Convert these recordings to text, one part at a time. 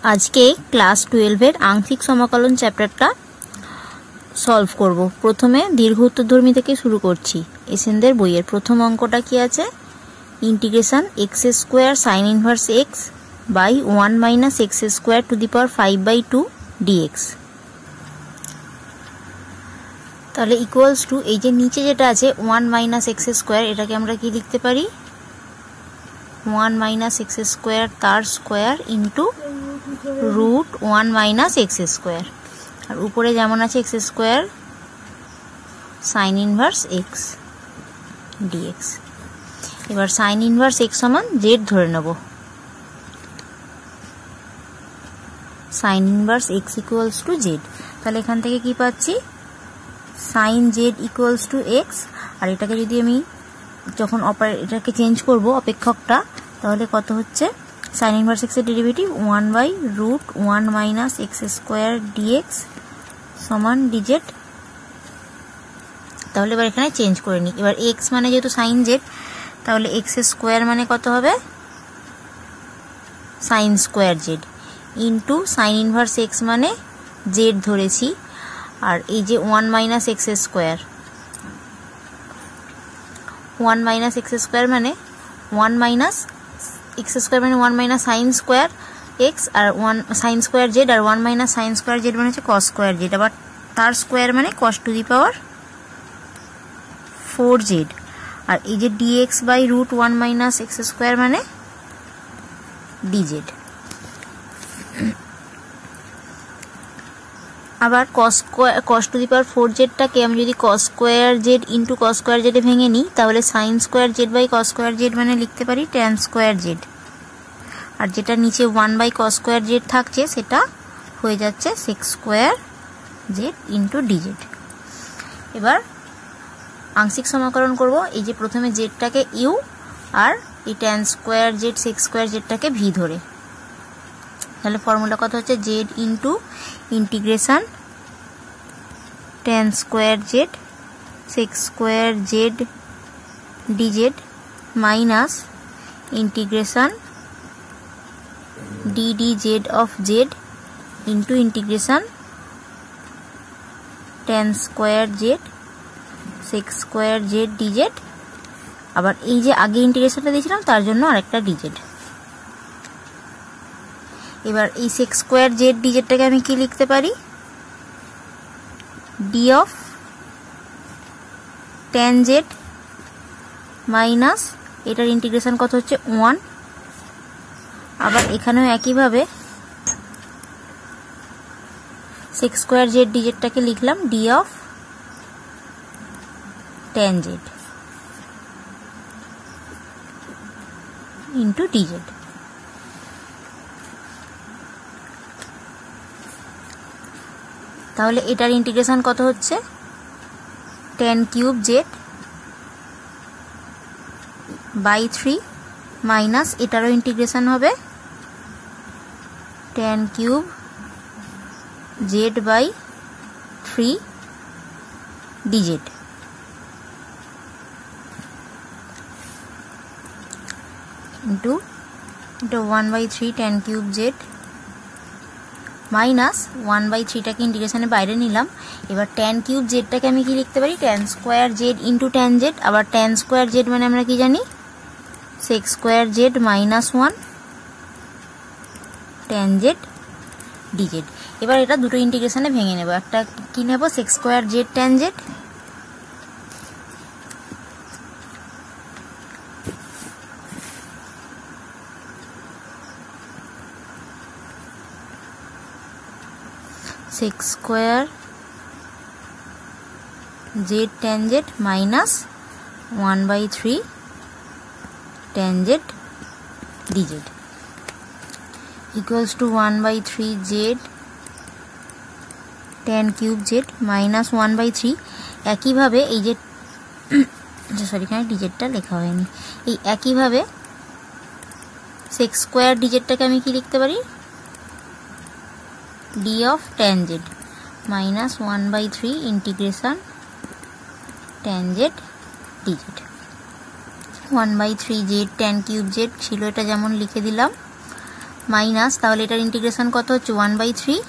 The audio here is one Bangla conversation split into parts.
आज के क्लास 12 आंशिक समाकलन चैप्टारটা সলভ করব। প্রথমে দীর্ঘ উত্তরধর্মী থেকে শুরু করছি। এসেনদের বইয়ের প্রথম অঙ্কটা কি আছে? Integration x² sin inverse x by 1 - x² to the power 5/2 dx। তাহলে ইকুয়ালস টু এই যে নিচে যেটা আছে 1 - x² এটাকে আমরা কি লিখতে পারি? 1 - x² তার স্কয়ার ইনটু रूट 1 - x² और ऊपरे যেমন আছে x² sin inverse x dx। এবার sin इनवर्स x সমান z ধরে নেব। sin inverse x equals to z। তাহলে এখান থেকে কি পাচ্ছি? sin z equals to x। আর এটাকে যদি আমি যখন এটাকে চেঞ্জ করব অপেক্ষকটা, তাহলে কত হচ্ছে? sin ইনভার্স x এর ডেরিভেটিভ 1/√1 - x² dx সমান dz। তাহলে এবার এখানে চেঞ্জ করে নিই। এবার x মানে যেহেতু sin z, তাহলে x² মানে কত হবে? sin square z into sin inverse x মানে z ধরেছি, আর এই যে 1 - x², 1 - x² মানে 1 - x² মানে 1 - sin স্কয়ার x আর 1 sin স্কয়ার z, আর 1 - sin স্কয়ার z মানে হচ্ছে cos স্কয়ার z। আবার তার স্কয়ার মানে cos two the power 4z, আর এই যে dx বাই √1 - x² মানে dz। আবার cos two the power 4z টাকে আমি যদি cos square z into cos square z এ ভেঙে নিই, তাহলে sin square z by cos square z মানে লিখতে পারি tan স্কয়ার z। আর যেটা নিচে 1/cos স্কয়ার z থাকছে সেটা হয়ে যাচ্ছে sec square z into dz। এবার আংশিক সমাকলন করব। এই যে প্রথমে z টাকে u আর এই tan square z sec square z টাকে v ধরে, তাহলে ফর্মুলা কত হচ্ছে? z into integration tan square z sec square z dz minus integration ddz of z into integration tan square z sec square z dz। আবার এই যে আগে ইন্টিগ্রেশনটা দিয়েছিলাম তার জন্য আরেকটা dz। এবার এই sec স্কয়ার z dz টাকে আমি কি লিখতে পারি? d of tan z minus এটার ইন্টিগ্রেশন কত হচ্ছে 1। আবার এখানেও একইভাবে sec স্কয়ার z dz টাকে লিখলাম d of tan z into dz। তাহলে এটার ইন্টিগ্রেশন কত হচ্ছে? tan cube z by 3 minus এটারও ইন্টিগ্রেশন হবে tan cube z by 3 dz into 1/3 tan cube z minus 1/3টাকে ইন্টিগ্রেশনের বাইরে নিলাম। এবার tan কিউব z টাকে আমি কি লিখতে পারি? tan square z into tan z। আবার tan স্কয়ার z মানে আমরা কি জানি? sec square z minus 1 tan z dz। এবার এটা দুটো ইন্টিগ্রেশনে ভেঙে নেব। একটা কি নেব? sec square z tan z, sec square z tan z minus 1/3 tan z dz equals to 1/3 z tan cube z minus 1/3। একইভাবে এই যে সরি এখানে ডিজেটটা লেখা হয়নি। এই একইভাবে sec স্কয়ার dz টাকে আমি কি লিখতে পারি? d of tan z minus 1/3 integration tan z dz। 1/3 z tan cube z ছিল, এটা যেমন লিখে দিলাম, মাইনাস, তাহলে এটার ইন্টিগ্রেশন কত হচ্ছে 1/3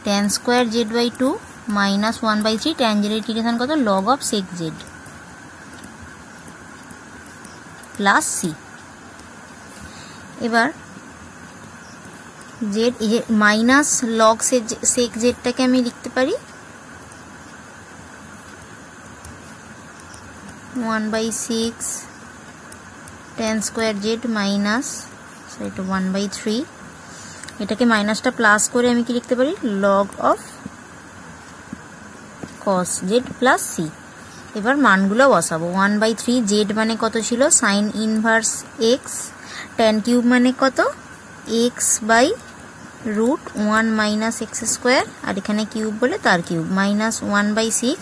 tan square z/2 minus 1/3 tan z এর ইন্টিগ্রেশন কত log of sec z plus C. এবার জেড এই যে মাইনাস লগ সেক জেডটাকে আমি লিখতে পারি 1/6 tan স্কোয়ার জেড মাইনাস এটা 1/3, এটাকে মাইনাসটা প্লাস করে আমি কি লিখতে পারি log of cos z plus C. এবার মানগুলো বসাবো। 1/3 জেড মানে কত ছিল sine inverse x, tan cube মানে কত x by root 1 minus x square, আর এখানে কিউব বলে তার কিউব মাইনাস 1/6,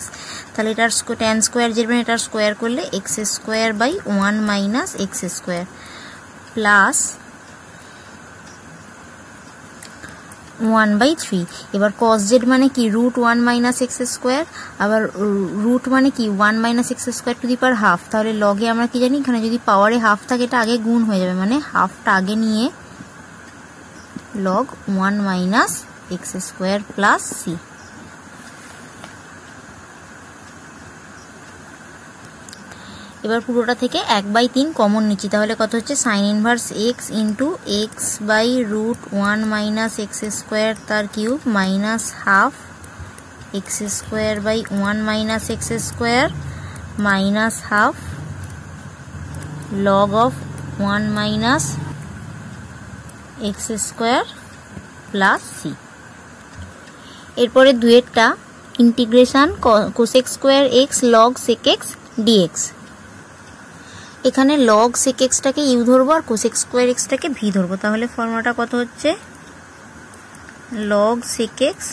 তাহলে এটার tan স্কোয়ার জেড মানে এটার স্কোয়ার করলে x square by 1 minus x square plus 1/3। এবার cos z মানে কি রুট 1 মাইনাস এক্স স্কোয়ার, আবার রুট মানে কি 1 minus x square to the power half, তাহলে লগে আমরা কি জানি এখানে যদি পাওয়ারে হাফ থাকে এটা আগে গুণ হয়ে যাবে, মানে হাফটা আগে নিয়ে log 1 minus x square plus C. এবার পুরোটা থেকে 1/3 কমন নিচ্ছি, তাহলে কত হচ্ছে sine inverse x into x by root 1 minus x square তার cube minus half x square by 1 minus x square minus half log of 1 minus x square plus C. এরপরে দুয়েরটা integration cosec square x log sec x dx. এখানে লগ সেক এক্সটাকে ইউ ধরবো আর কোসেক স্কোয়ার এক্সটাকে ভি ধরবো, তাহলে ফর্মুলাটা কত হচ্ছে log sec x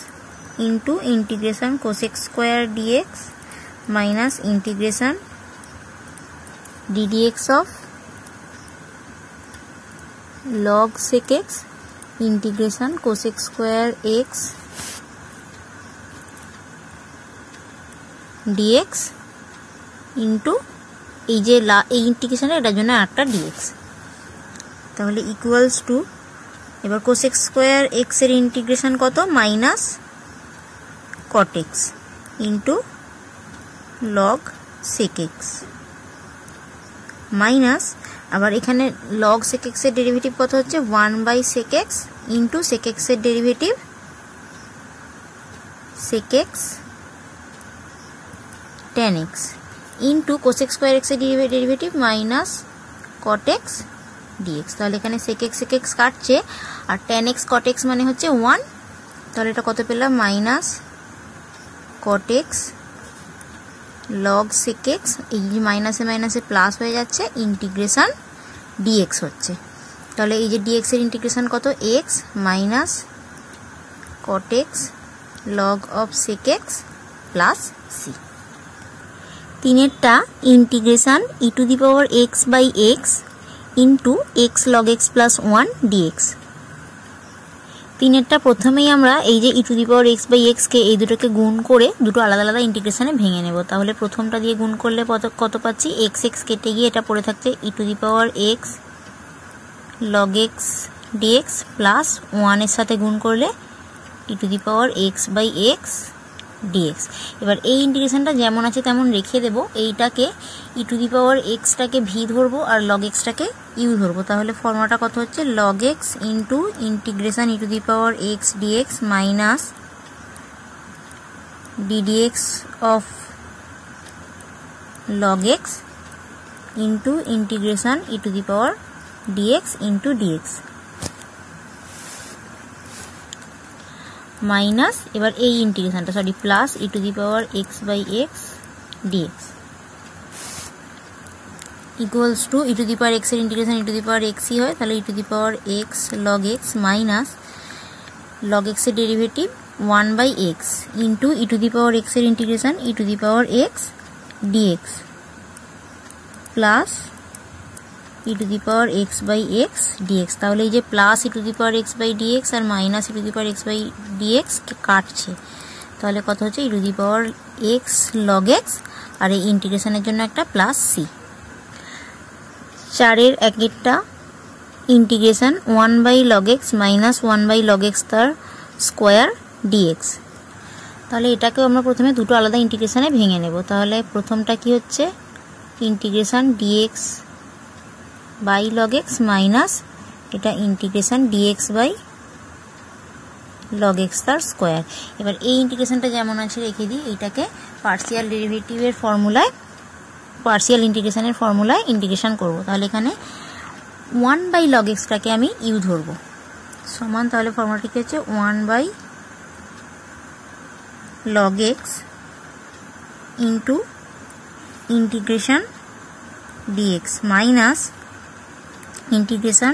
into integration cosec square dx minus integration ddx of log sec x integration cosec square x dx into এই যে এই ইন্টিগ্রেশনের এটার জন্য একটা dx, তাহলে ইকুয়ালস টু এবার cosec স্কয়ার x এর ইন্টিগ্রেশন কত minus cot x into log sec x minus আবার এখানে log sec x এর ডেরিভেটিভ কত হচ্ছে 1/sec x into sec x এর derivative sec x tan x into cosec square x এর derivative minus cot x dx। তাহলে এখানে sec x কাটছে আর tan x cot x মানে হচ্ছে 1, তাহলে এটা কত পেলাম minus cot x log sec x, এই যে মাইনাসে মাইনাসে প্লাস হয়ে যাচ্ছে ইন্টিগ্রেশন dx হচ্ছে, তাহলে এই যে dx এর ইন্টিগ্রেশন কত x minus cot x log of sec x plus c। তিনেরটা integration e to the power x by x into x log x plus 1 dx। তিনেরটা প্রথমেই আমরা এই যে e to the power x by x কে এই দুটোকে গুণ করে দুটো আলাদা আলাদা ইন্টিগ্রেশনে ভেঙে নেব, তাহলে প্রথমটা দিয়ে গুণ করলে কত পাচ্ছি x কেটে গিয়ে এটা পড়ে থাকছে e to the power x log x dx plus 1 এর সাথে গুণ করলে e to the power x by x dx। এবার এই ইন্টিগ্রেশনটা যেমন আছে তেমন রেখে দেব, এইটাকে e to the power x টাকে v ধরবো আর log x টাকে u ধরবো, তাহলে ফর্মুলাটা কত হচ্ছে log x into integration e to the power x dx minus ddx of log x into integration e to the power dx into dx minus এবার এই ইন্টিগ্রেশনটা plus e to the power x by x dx equals to e to the power x এর integration e to the power x ই হয়, তাহলে e to the power x log x minus log x এর derivative 1 by x into e to the power x এর integration e to the power x dx plus e to the power x by x dx। তাহলে এই যে plus e to the power x by dx আর minus e to the power x by dx কাটছে, তাহলে কত হচ্ছে e to the power x log x আর এই ইন্টিগ্রেশনের জন্য একটা প্লাস c। 4 এর একেরটা integration 1/log x minus 1/log x তার স্কোয়ার ডিএক্স। তাহলে এটাকেও আমরা প্রথমে দুটো আলাদা ইন্টিগ্রেশনে ভেঙে নেব। তাহলে প্রথমটা কি হচ্ছে integration dx by log x minus এটা integration dx by log x তার স্কোয়ার। এবার এই ইন্টিগ্রেশনটা যেমন আছে রেখে দিই, এইটাকে পার্শিয়াল ডেরিভেটিভের ফর্মুলায় পার্শিয়াল ইন্টিগ্রেশনের ফর্মুলায় ইন্টিগ্রেশন করব। তাহলে এখানে 1/log xটাকে আমি ইউ ধরবো সমান, তাহলে ফর্মুলাটি কি হচ্ছে 1/log x into integration dx minus integration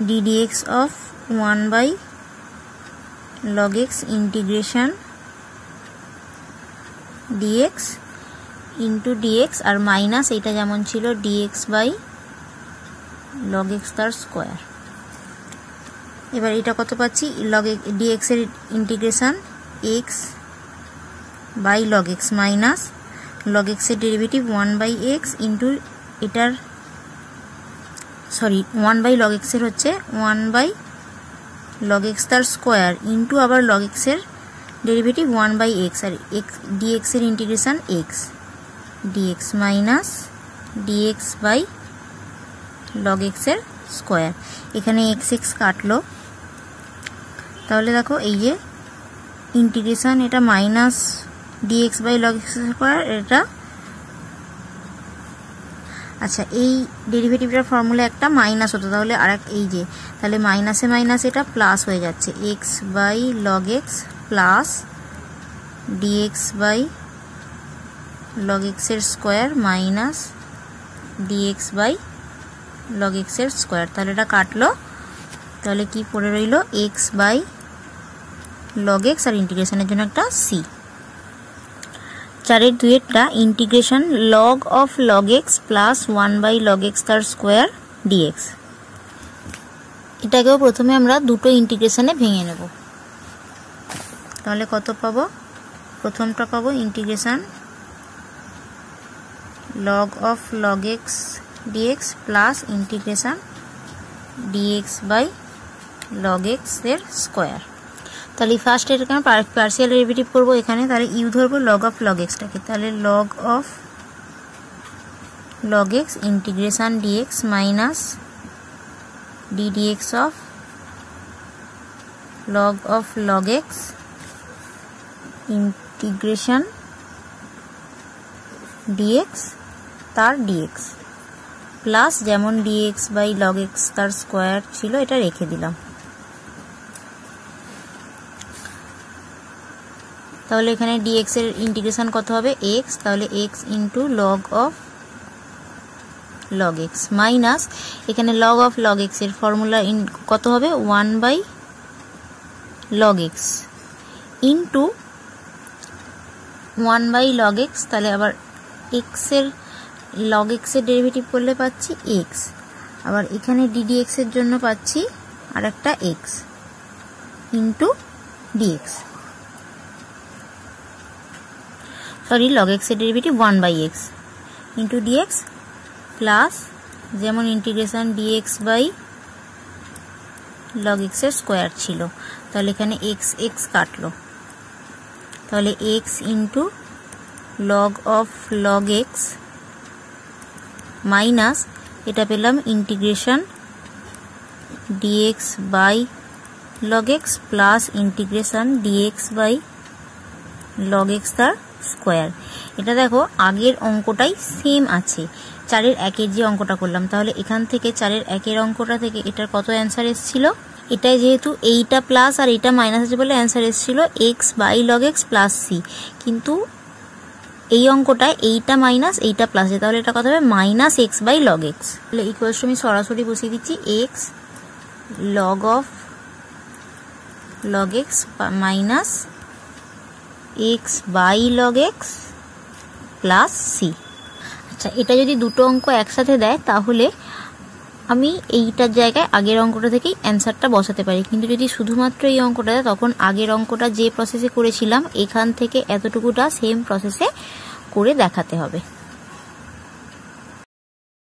ddx of 1/log x integration dx into dx আর মাইনাস এটা যেমন ছিল ডিএক্স বাই log x তার স্কোয়ার। এবার এটা কত পাচ্ছি log dx এর integration x by log x minus log x এর ডেরিভেটিভ 1/x ইন্টু এটার 1/log x এর হচ্ছে 1/log x তার স্কোয়ার ইন্টু আবার log x এর ডেরিভেটিভ 1/x আর dx এর integration x dx minus dx by log x এর স্কোয়ার। এখানে x কাটলো, তাহলে দেখো এই যে ইন্টিগ্রেশন এটা minus dx by log x square এটা, আচ্ছা এই ডেরিভেটিভটার ফর্মুলা একটা মাইনাস হতো, তাহলে আর এই যে তাহলে মাইনাসে মাইনাস এটা প্লাস হয়ে যাচ্ছে x by log x plus dx by log x এর square minus dx by log x এর স্কোয়ার। তাহলে এটা কাটলো, তাহলে কি পড়ে রইল x বাই log x আর ইন্টিগ্রেশনের জন্য একটা c। 4 এর 2 integration log of log x plus 1/log x তার স্কোয়ার dx। এটাকেও প্রথমে আমরা দুটো ইন্টিগ্রেশনে ভেঙে নেব। তাহলে কত পাবো, প্রথমটা পাবো integration log of log x dx plus integration dx by log x এর স্কোয়ার। তাহলে ফার্স্ট এটাকে আমরা পার্শিয়াল ডেরিভেটিভ করবো এখানে, তাহলে ইউ ধরবো log অফ log x টাকে, তাহলে log of log x integration dx minus ddx of log x integration dx তার dx প্লাস যেমন dx বাই log x তার স্কোয়ার ছিল এটা রেখে দিলাম। তাহলে এখানে dx এর ইন্টিগ্রেশন কত হবে x, তাহলে x into log of log x minus এখানে log অফ log x এর ফর্মুলা কত হবে 1/log x into 1/log x, তাহলে আবার x এর log x এর ডেরিভেটিভ করলে পাচ্ছি x, আবার এখানে ddx এর জন্য পাচ্ছি আর একটা x into dx, log x এর derivative 1/x into dx plus যেমন integration dx by log x এর স্কোয়ার ছিল, তাহলে এখানে x কাটলো, তাহলে x into log of log x minus এটা পেলাম integration dx by log x plus integration dx by log x তার স্কোয়ার। এটা দেখো আগের অঙ্কটাই সেম আছে, 4 এর 1 এর যে অঙ্কটা করলাম, তাহলে এখান থেকে 4 এর 1 এর অঙ্কটা থেকে এটার কত অ্যান্সার এসেছিল, এটাই যেহেতু এইটা প্লাস আর এটা মাইনাস আছে বলে অ্যান্সার এসেছিল x by log x plus c, কিন্তু এই অঙ্কটায় এইটা মাইনাস এইটা প্লাস আছে, তাহলে এটা কত হবে minus x by log x। তাহলে ইকুয়ালস আমি সরাসরি বসিয়ে দিচ্ছি x log of log x minus x by log x plus c। আচ্ছা এটা যদি দুটো অঙ্ক একসাথে দেয় তাহলে আমি এইটার জায়গায় আগের অঙ্কটা থেকেই অ্যান্সারটা বসাতে পারি, কিন্তু যদি শুধুমাত্র এই অঙ্কটা দেয় তখন আগের অঙ্কটা যে প্রসেসে করেছিলাম এখান থেকে এতটুকুটা সেম প্রসেসে করে দেখাতে হবে।